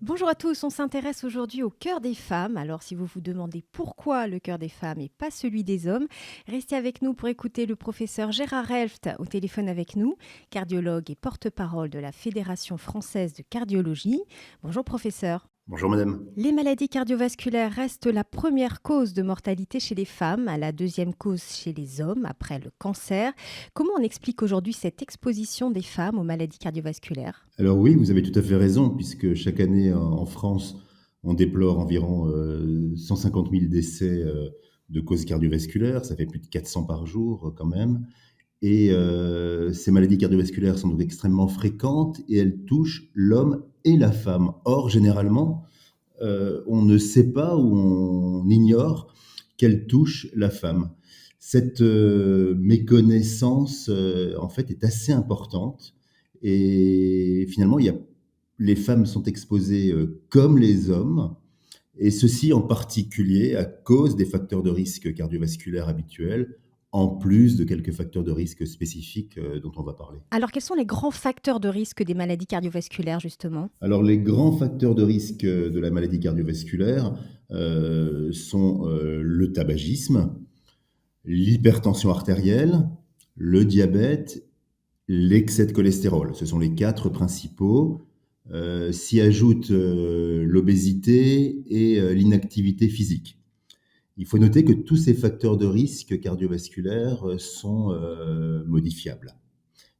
Bonjour à tous, on s'intéresse aujourd'hui au cœur des femmes. Alors si vous vous demandez pourquoi le cœur des femmes et pas celui des hommes, restez avec nous pour écouter le professeur Gérard Relft au téléphone avec nous, cardiologue et porte-parole de la Fédération française de cardiologie. Bonjour professeur. Bonjour madame. Les maladies cardiovasculaires restent la première cause de mortalité chez les femmes, la deuxième cause chez les hommes après le cancer. Comment on explique aujourd'hui cette exposition des femmes aux maladies cardiovasculaires? Alors oui, vous avez tout à fait raison, puisque chaque année en France, on déplore environ 150 000 décès de causes cardiovasculaires. Ça fait plus de 400 par jour quand même. Et ces maladies cardiovasculaires sont donc extrêmement fréquentes et elles touchent l'homme et la femme. Or, généralement, on ne sait pas ou on ignore qu'elles touchent la femme. Cette méconnaissance, en fait, est assez importante et finalement, les femmes sont exposées comme les hommes, et ceci en particulier à cause des facteurs de risque cardiovasculaires habituels, en plus de quelques facteurs de risque spécifiques dont on va parler. Alors quels sont les grands facteurs de risque des maladies cardiovasculaires justement? Alors, les grands facteurs de risque de la maladie cardiovasculaire sont le tabagisme, l'hypertension artérielle, le diabète, l'excès de cholestérol. Ce sont les 4 principaux. S'y ajoute l'obésité et l'inactivité physique. Il faut noter que tous ces facteurs de risque cardiovasculaires sont modifiables,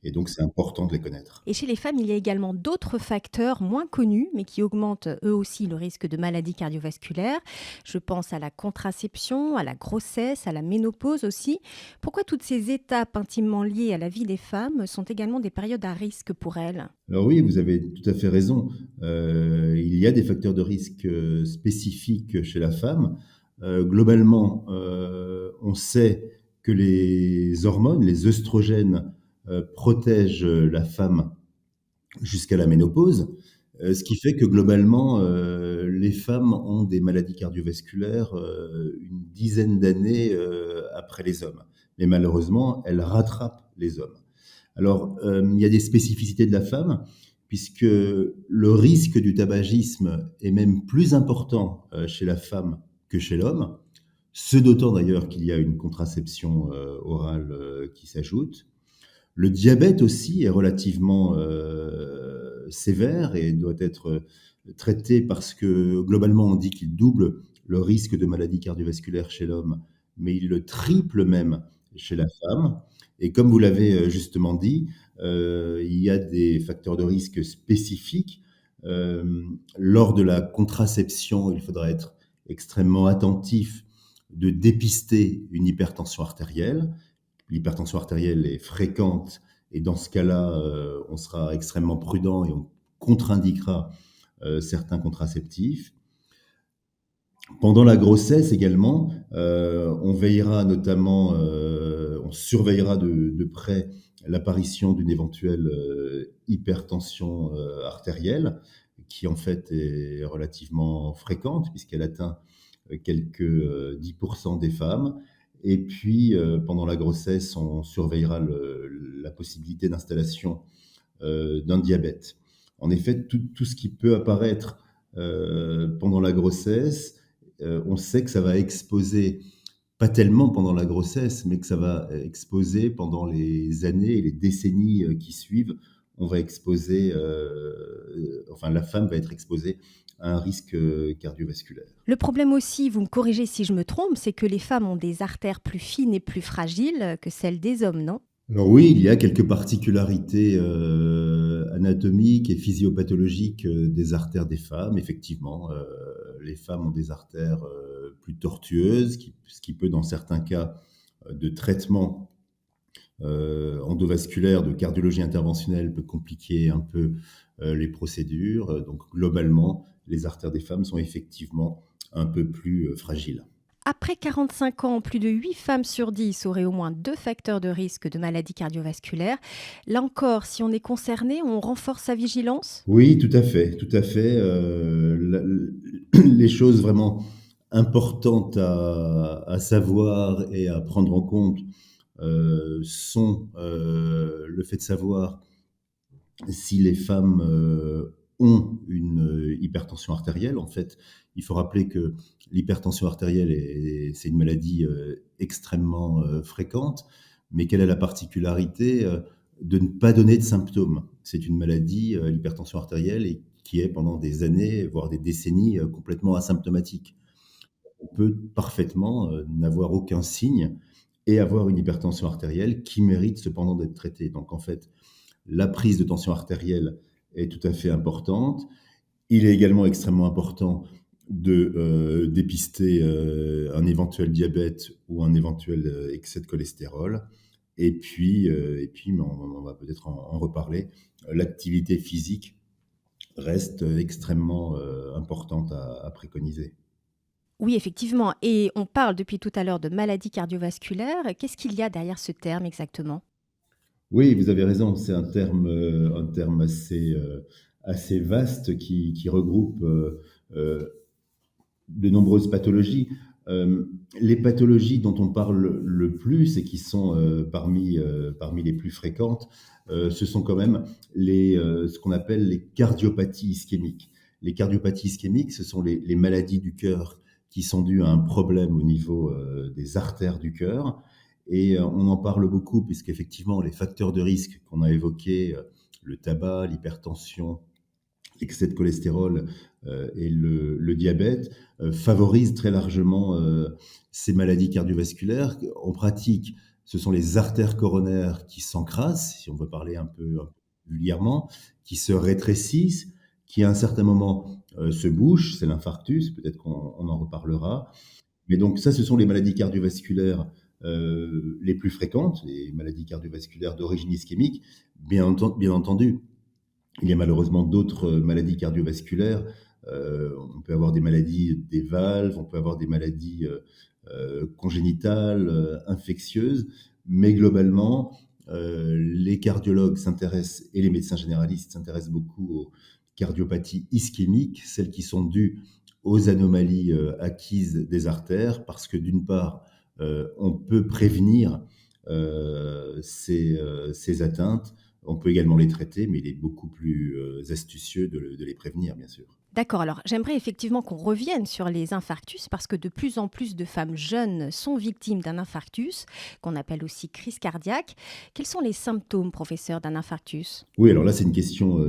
et donc c'est important de les connaître. Et chez les femmes, il y a également d'autres facteurs moins connus, mais qui augmentent eux aussi le risque de maladies cardiovasculaires. Je pense à la contraception, à la grossesse, à la ménopause aussi. Pourquoi toutes ces étapes intimement liées à la vie des femmes sont également des périodes à risque pour elles? Alors oui, vous avez tout à fait raison. Il y a des facteurs de risque spécifiques chez la femme. Globalement, on sait que les hormones, les œstrogènes, protègent la femme jusqu'à la ménopause, ce qui fait que globalement, les femmes ont des maladies cardiovasculaires une dizaine d'années après les hommes. Mais malheureusement, elles rattrapent les hommes. Alors, il y a des spécificités de la femme, puisque le risque du tabagisme est même plus important chez la femme que chez l'homme, ce d'autant d'ailleurs qu'il y a une contraception orale qui s'ajoute. Le diabète aussi est relativement sévère et doit être traité, parce que globalement on dit qu'il double le risque de maladie cardiovasculaire chez l'homme, mais il le triple même chez la femme. Et comme vous l'avez justement dit, il y a des facteurs de risque spécifiques. Lors de la contraception, il faudra être extrêmement attentif de dépister une hypertension artérielle. L'hypertension artérielle est fréquente, et dans ce cas-là, on sera extrêmement prudent et on contre-indiquera certains contraceptifs. Pendant la grossesse également, on veillera notamment, on surveillera de près l'apparition d'une éventuelle hypertension artérielle, qui en fait est relativement fréquente puisqu'elle atteint quelques 10% des femmes. Et puis, pendant la grossesse, on surveillera la possibilité d'installation d'un diabète. En effet, tout ce qui peut apparaître pendant la grossesse, on sait que ça va exposer, pas tellement pendant la grossesse, mais que ça va exposer pendant les années et les décennies qui suivent. On va exposer, enfin la femme va être exposée à un risque cardiovasculaire. Le problème aussi, vous me corrigez si je me trompe, c'est que les femmes ont des artères plus fines et plus fragiles que celles des hommes, non? Alors oui, il y a quelques particularités anatomiques et physiopathologiques des artères des femmes. Effectivement, les femmes ont des artères plus tortueuses, ce qui peut, dans certains cas de traitement endovasculaire, de cardiologie interventionnelle, peut compliquer un peu les procédures. Donc globalement, les artères des femmes sont effectivement un peu plus fragiles. Après 45 ans, plus de 8 femmes sur 10 auraient au moins 2 facteurs de risque de maladie cardiovasculaire. Là encore, si on est concerné, on renforce sa vigilance? Oui, tout à fait, tout à fait. Les choses vraiment importantes à savoir et à prendre en compte sont le fait de savoir si les femmes ont une hypertension artérielle. En fait, il faut rappeler que l'hypertension artérielle c'est une maladie extrêmement fréquente, mais qu'elle a la particularité de ne pas donner de symptômes. C'est une maladie, l'hypertension artérielle, et qui est pendant des années, voire des décennies, complètement asymptomatique. On peut parfaitement n'avoir aucun signe et avoir une hypertension artérielle qui mérite cependant d'être traitée. Donc en fait, la prise de tension artérielle est tout à fait importante. Il est également extrêmement important de dépister un éventuel diabète ou un éventuel excès de cholestérol. Et puis, mais on va peut-être en reparler, l'activité physique reste extrêmement importante à préconiser. Oui, effectivement. Et on parle depuis tout à l'heure de maladie cardiovasculaire. Qu'est-ce qu'il y a derrière ce terme exactement? Oui, vous avez raison, c'est un terme assez vaste qui regroupe de nombreuses pathologies. Les pathologies dont on parle le plus et qui sont parmi les plus fréquentes, ce sont quand même ce qu'on appelle les cardiopathies ischémiques. Les cardiopathies ischémiques, ce sont les maladies du cœur qui sont dues à un problème au niveau des artères du cœur. Et on en parle beaucoup puisqu'effectivement, les facteurs de risque qu'on a évoqués, le tabac, l'hypertension, l'excès de cholestérol et le diabète favorisent très largement ces maladies cardiovasculaires. En pratique, ce sont les artères coronaires qui s'encrassent, si on veut parler un peu vulgairement, qui se rétrécissent, qui à un certain moment se bouchent, c'est l'infarctus, peut-être qu'on en reparlera. Mais donc ça, ce sont les maladies cardiovasculaires les plus fréquentes, les maladies cardiovasculaires d'origine ischémique. Bien entendu, il y a malheureusement d'autres maladies cardiovasculaires. On peut avoir des maladies des valves, on peut avoir des maladies congénitales, infectieuses, mais globalement, les cardiologues s'intéressent et les médecins généralistes s'intéressent beaucoup aux cardiopathies ischémiques, celles qui sont dues aux anomalies acquises des artères, parce que d'une part, on peut prévenir ces atteintes. On peut également les traiter, mais il est beaucoup plus astucieux de les prévenir, bien sûr. D'accord, alors j'aimerais effectivement qu'on revienne sur les infarctus parce que de plus en plus de femmes jeunes sont victimes d'un infarctus, qu'on appelle aussi crise cardiaque. Quels sont les symptômes, professeur, d'un infarctus? Oui, alors là, c'est une question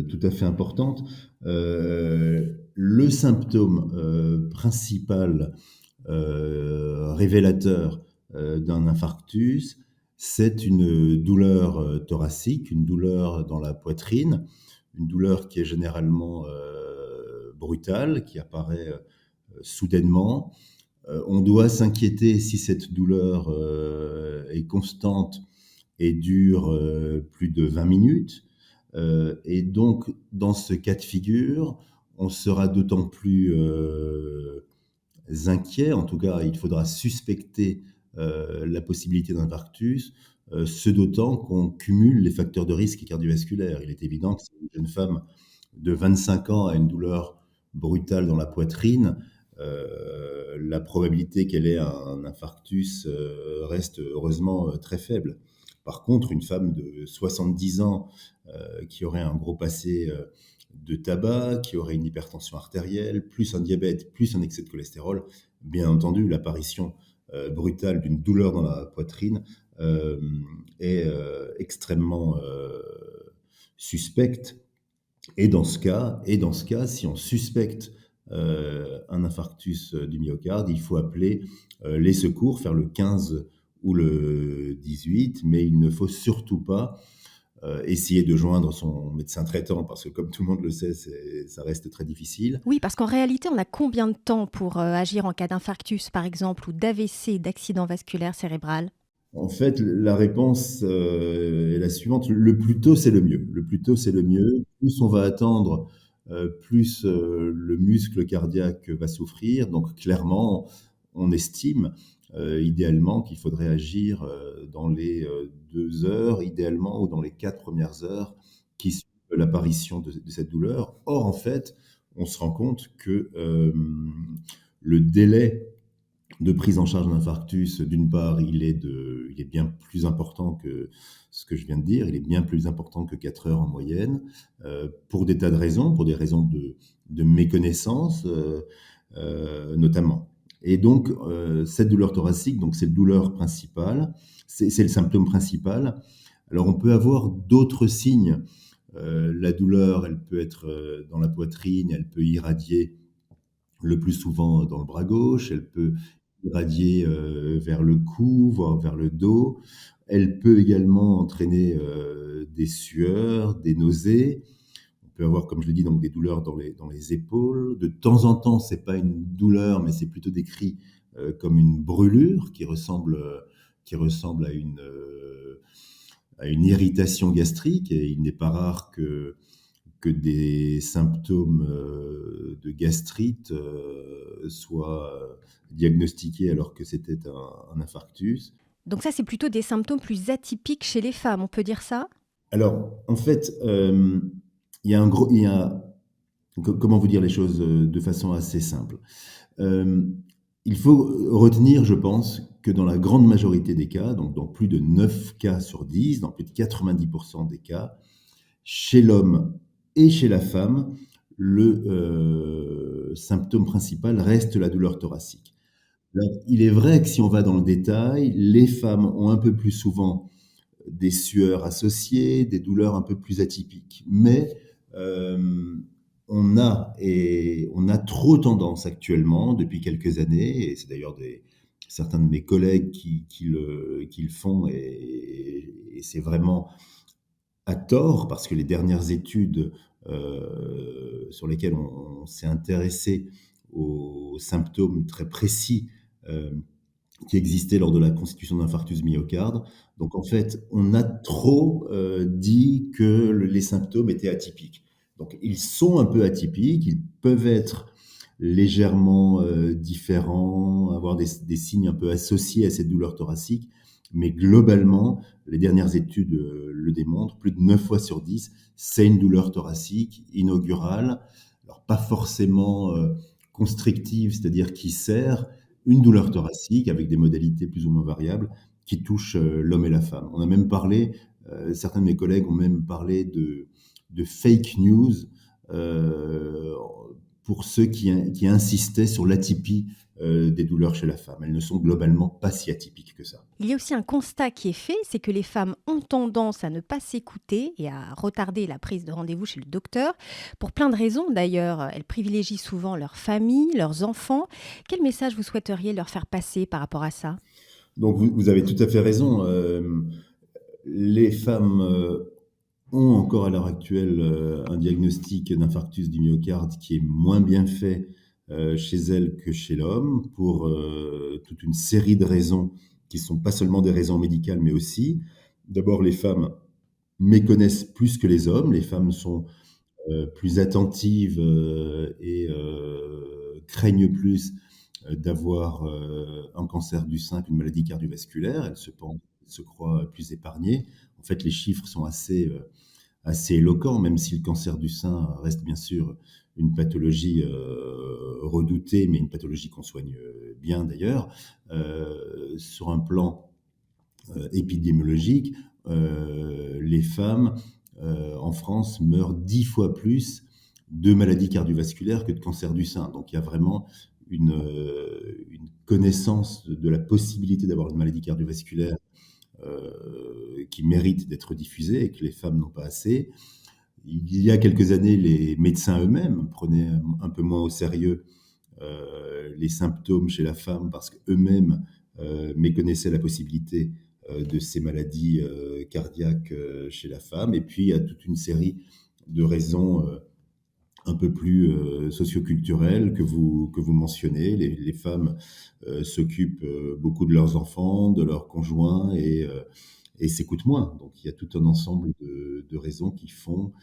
tout à fait importante. Le symptôme principal révélateur d'un infarctus, c'est une douleur thoracique, une douleur dans la poitrine, une douleur qui est généralement brutale, qui apparaît soudainement. On doit s'inquiéter si cette douleur est constante et dure plus de 20 minutes. Et donc, dans ce cas de figure, on sera d'autant plus inquiet, en tout cas, il faudra suspecter la possibilité d'infarctus, ce d'autant qu'on cumule les facteurs de risque cardiovasculaires. Il est évident que si une jeune femme de 25 ans a une douleur brutale dans la poitrine, la probabilité qu'elle ait un infarctus reste heureusement très faible. Par contre, une femme de 70 ans qui aurait un gros passé de tabac, qui aurait une hypertension artérielle, plus un diabète, plus un excès de cholestérol, bien entendu, l'apparition brutale d'une douleur dans la poitrine est extrêmement suspecte. Et dans ce cas, si on suspecte un infarctus du myocarde, il faut appeler les secours, faire le 15 ou le 18, mais il ne faut surtout pas essayer de joindre son médecin traitant, parce que comme tout le monde le sait, ça reste très difficile. Oui, parce qu'en réalité, on a combien de temps pour agir en cas d'infarctus, par exemple, ou d'AVC, d'accident vasculaire cérébral? En fait, la réponse est la suivante: le plus tôt, c'est le mieux. Le plus tôt, c'est le mieux. Plus on va attendre, plus le muscle cardiaque va souffrir. Donc clairement, on estime idéalement qu'il faudrait agir dans les 2 heures, idéalement, ou dans les 4 premières heures qui suivent l'apparition de cette douleur. Or, en fait, on se rend compte que le délai de prise en charge d'un infarctus, d'une part, il est bien plus important que ce que je viens de dire. Il est bien plus important que 4 heures en moyenne, pour des tas de raisons, pour des raisons de méconnaissance, notamment. Et donc, cette douleur thoracique, donc c'est la douleur principale, c'est le symptôme principal. Alors, on peut avoir d'autres signes. La douleur, elle peut être dans la poitrine, elle peut irradier le plus souvent dans le bras gauche, elle peut irradier vers le cou, voire vers le dos. Elle peut également entraîner des sueurs, des nausées. On peut avoir, comme je l'ai dit, donc des douleurs dans les épaules. De temps en temps, c'est pas une douleur, mais c'est plutôt décrit comme une brûlure qui ressemble à une irritation gastrique. Et il n'est pas rare que des symptômes de gastrite soient diagnostiqués alors que c'était un infarctus. Donc ça, c'est plutôt des symptômes plus atypiques chez les femmes, on peut dire ça? Alors, en fait, il y a, comment vous dire les choses de façon assez simple. Euh, il faut retenir, je pense, que dans la grande majorité des cas, donc dans plus de 9 cas sur 10, dans plus de 90% des cas, chez l'homme et chez la femme, le symptôme principal reste la douleur thoracique. Alors, il est vrai que si on va dans le détail, les femmes ont un peu plus souvent des sueurs associées, des douleurs un peu plus atypiques. Mais on a trop tendance actuellement, depuis quelques années, et c'est d'ailleurs certains de mes collègues qui le font, et c'est vraiment à tort, parce que les dernières études sur lesquelles on s'est intéressé aux symptômes très précis euh, qui existaient lors de la constitution d'infarctus myocarde. Donc en fait, on a trop dit que les symptômes étaient atypiques. Donc ils sont un peu atypiques, ils peuvent être légèrement différents, avoir des signes un peu associés à cette douleur thoracique, mais globalement, les dernières études le démontrent, plus de 9 fois sur 10, c'est une douleur thoracique inaugurale, alors pas forcément constrictive, c'est-à-dire qui serre, une douleur thoracique avec des modalités plus ou moins variables qui touchent l'homme et la femme. On a même parlé, certains de mes collègues ont même parlé de fake news euh, pour ceux qui insistaient sur l'atypie des douleurs chez la femme. Elles ne sont globalement pas si atypiques que ça. Il y a aussi un constat qui est fait, c'est que les femmes ont tendance à ne pas s'écouter et à retarder la prise de rendez-vous chez le docteur. Pour plein de raisons d'ailleurs, elles privilégient souvent leur famille, leurs enfants. Quel message vous souhaiteriez leur faire passer par rapport à ça? Donc vous avez tout à fait raison. Les femmes ont encore à l'heure actuelle un diagnostic d'infarctus du myocarde qui est moins bien fait chez elles que chez l'homme pour toute une série de raisons qui sont pas seulement des raisons médicales, mais aussi, d'abord, les femmes méconnaissent plus que les hommes. Les femmes sont plus attentives et craignent plus d'avoir un cancer du sein qu'une maladie cardiovasculaire. Elles se croient plus épargnées. En fait, les chiffres sont assez éloquent, même si le cancer du sein reste bien sûr une pathologie redoutée, mais une pathologie qu'on soigne bien d'ailleurs. Sur un plan épidémiologique, les femmes en France meurent 10 fois plus de maladies cardiovasculaires que de cancer du sein. Donc il y a vraiment une connaissance de la possibilité d'avoir une maladie cardiovasculaire qui méritent d'être diffusées et que les femmes n'ont pas assez. Il y a quelques années, les médecins eux-mêmes prenaient un peu moins au sérieux les symptômes chez la femme parce qu'eux-mêmes méconnaissaient la possibilité de ces maladies cardiaques chez la femme. Et puis, il y a toute une série de raisons un peu plus socioculturelles que vous mentionnez. Les femmes s'occupent beaucoup de leurs enfants, de leurs conjoints et s'écoutent moins. Donc il y a tout un ensemble de raisons qui font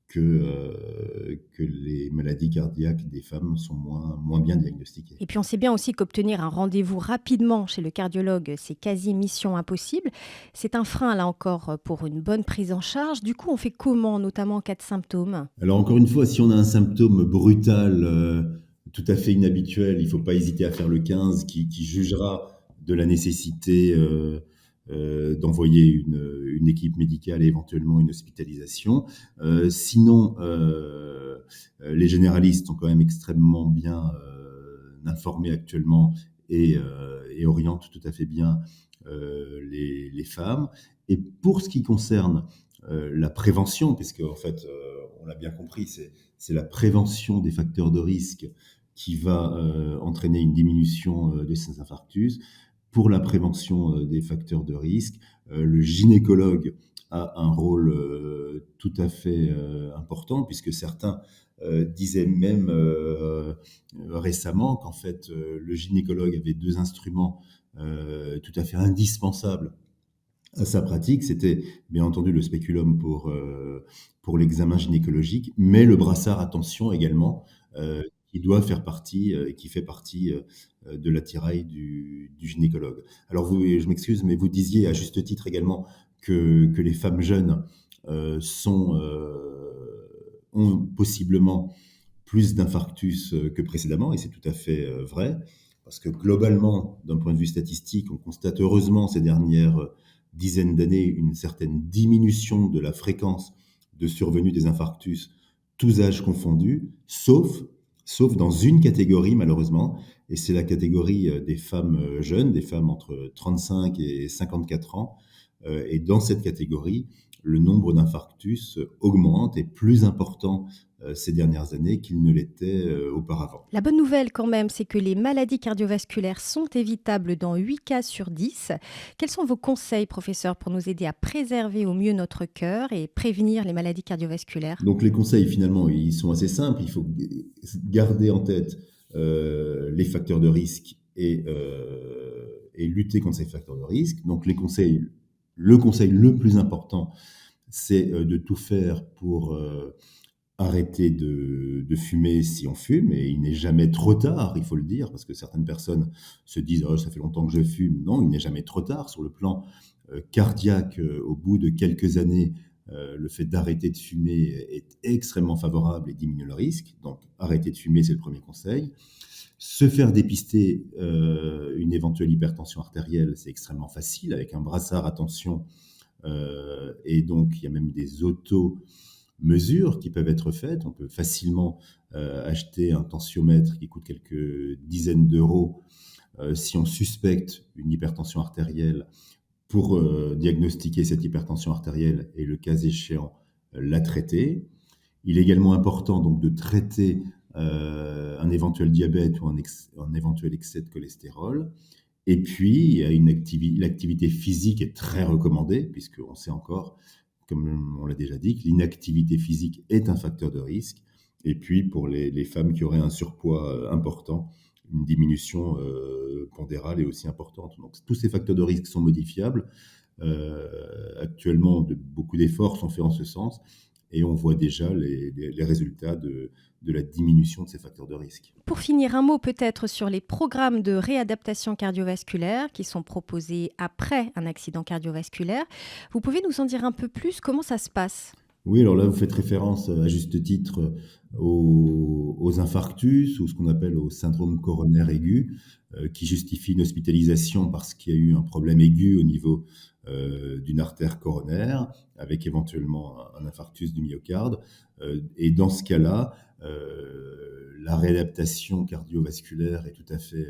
que les maladies cardiaques des femmes sont moins bien diagnostiquées. Et puis on sait bien aussi qu'obtenir un rendez-vous rapidement chez le cardiologue, c'est quasi mission impossible. C'est un frein, là encore, pour une bonne prise en charge. Du coup, on fait comment, notamment en cas de symptômes? Alors encore une fois, si on a un symptôme brutal tout à fait inhabituel, il ne faut pas hésiter à faire le 15 qui jugera de la nécessité d'envoyer une équipe médicale et éventuellement une hospitalisation. Sinon, les généralistes sont quand même extrêmement bien informés actuellement et orientent tout à fait bien les femmes. Et pour ce qui concerne la prévention, puisque en fait, on l'a bien compris, c'est la prévention des facteurs de risque qui va entraîner une diminution de ces infarctus. Pour la prévention des facteurs de risque, le gynécologue a un rôle tout à fait important, puisque certains disaient même récemment qu'en fait, le gynécologue avait deux instruments tout à fait indispensables à sa pratique. C'était bien entendu le spéculum pour l'examen gynécologique, mais le brassard attention également, qui doit faire partie, qui fait partie de l'attirail du gynécologue. Alors je m'excuse, mais vous disiez à juste titre également que les femmes jeunes ont possiblement plus d'infarctus que précédemment, et c'est tout à fait vrai, parce que globalement, d'un point de vue statistique, on constate heureusement ces dernières dizaines d'années une certaine diminution de la fréquence de survenue des infarctus, tous âges confondus, sauf dans une catégorie malheureusement, et c'est la catégorie des femmes jeunes, des femmes entre 35 et 54 ans. Et dans cette catégorie, le nombre d'infarctus augmente, et plus important ces dernières années qu'il ne l'était auparavant. La bonne nouvelle quand même, c'est que les maladies cardiovasculaires sont évitables dans 8 cas sur 10. Quels sont vos conseils, professeur, pour nous aider à préserver au mieux notre cœur et prévenir les maladies cardiovasculaires? Donc les conseils, finalement, ils sont assez simples. Il faut garder en tête les facteurs de risque et lutter contre ces facteurs de risque. Donc le conseil le plus important, c'est de tout faire pour arrêter de fumer si on fume, et il n'est jamais trop tard, il faut le dire, parce que certaines personnes se disent oh, ça fait longtemps que je fume. Non, il n'est jamais trop tard. Sur le plan cardiaque, au bout de quelques années, le fait d'arrêter de fumer est extrêmement favorable et diminue le risque. Donc arrêter de fumer, c'est le premier conseil. Se faire dépister une éventuelle hypertension artérielle, c'est extrêmement facile avec un brassard à tension, et donc il y a même des auto-mesures qui peuvent être faites. On peut facilement acheter un tensiomètre qui coûte quelques dizaines d'euros si on suspecte une hypertension artérielle, pour diagnostiquer cette hypertension artérielle et, le cas échéant, la traiter. Il est également important donc de traiter un éventuel diabète ou un éventuel excès de cholestérol. Et puis, il y a l'activité physique est très recommandée, puisqu'on sait encore, comme on l'a déjà dit, que l'inactivité physique est un facteur de risque. Et puis, pour les femmes qui auraient un surpoids important, une diminution pondérale est aussi importante. Donc, tous ces facteurs de risque sont modifiables. Actuellement, beaucoup d'efforts sont faits en ce sens, et on voit déjà les résultats de la diminution de ces facteurs de risque. Pour finir, un mot peut-être sur les programmes de réadaptation cardiovasculaire qui sont proposés après un accident cardiovasculaire. Vous pouvez nous en dire un peu plus? Comment ça se passe? Oui, alors là, vous faites référence à juste titre aux infarctus, ou ce qu'on appelle au syndrome coronaire aigu, qui justifie une hospitalisation parce qu'il y a eu un problème aigu au niveau d'une artère coronaire, avec éventuellement un infarctus du myocarde. Et dans ce cas-là, la réadaptation cardiovasculaire est tout à fait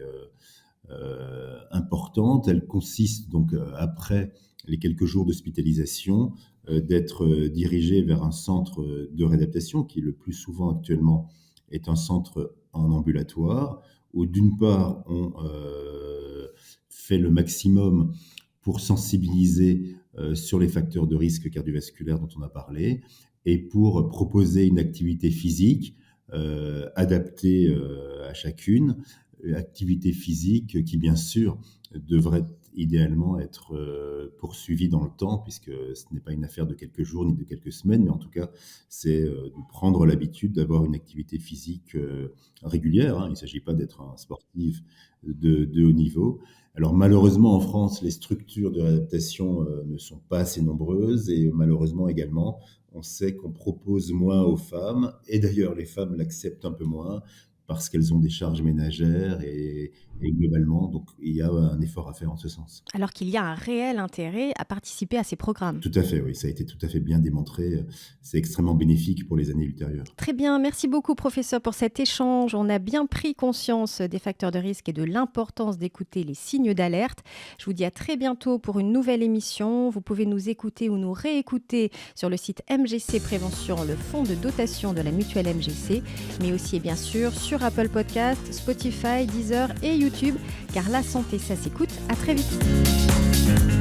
importante. Elle consiste donc, après les quelques jours d'hospitalisation, d'être dirigé vers un centre de réadaptation, qui le plus souvent actuellement est un centre en ambulatoire, où d'une part on fait le maximum pour sensibiliser sur les facteurs de risque cardiovasculaire dont on a parlé, et pour proposer une activité physique adaptée à chacune, activité physique qui bien sûr devrait idéalement être poursuivie dans le temps, puisque ce n'est pas une affaire de quelques jours ni de quelques semaines, mais en tout cas c'est de prendre l'habitude d'avoir une activité physique régulière, hein. Il ne s'agit pas d'être un sportif de haut niveau. Alors malheureusement en France, les structures de réadaptation ne sont pas assez nombreuses, et malheureusement également on sait qu'on propose moins aux femmes, et d'ailleurs les femmes l'acceptent un peu moins, parce qu'elles ont des charges ménagères et globalement, donc il y a un effort à faire en ce sens. Alors qu'il y a un réel intérêt à participer à ces programmes. Tout à fait, oui, ça a été tout à fait bien démontré. C'est extrêmement bénéfique pour les années ultérieures. Très bien, merci beaucoup professeur pour cet échange. On a bien pris conscience des facteurs de risque et de l'importance d'écouter les signes d'alerte. Je vous dis à très bientôt pour une nouvelle émission. Vous pouvez nous écouter ou nous réécouter sur le site MGC Prévention, le fonds de dotation de la mutuelle MGC, mais aussi et bien sûr sur Apple Podcast, Spotify, Deezer et YouTube, car la santé, ça s'écoute. À très vite.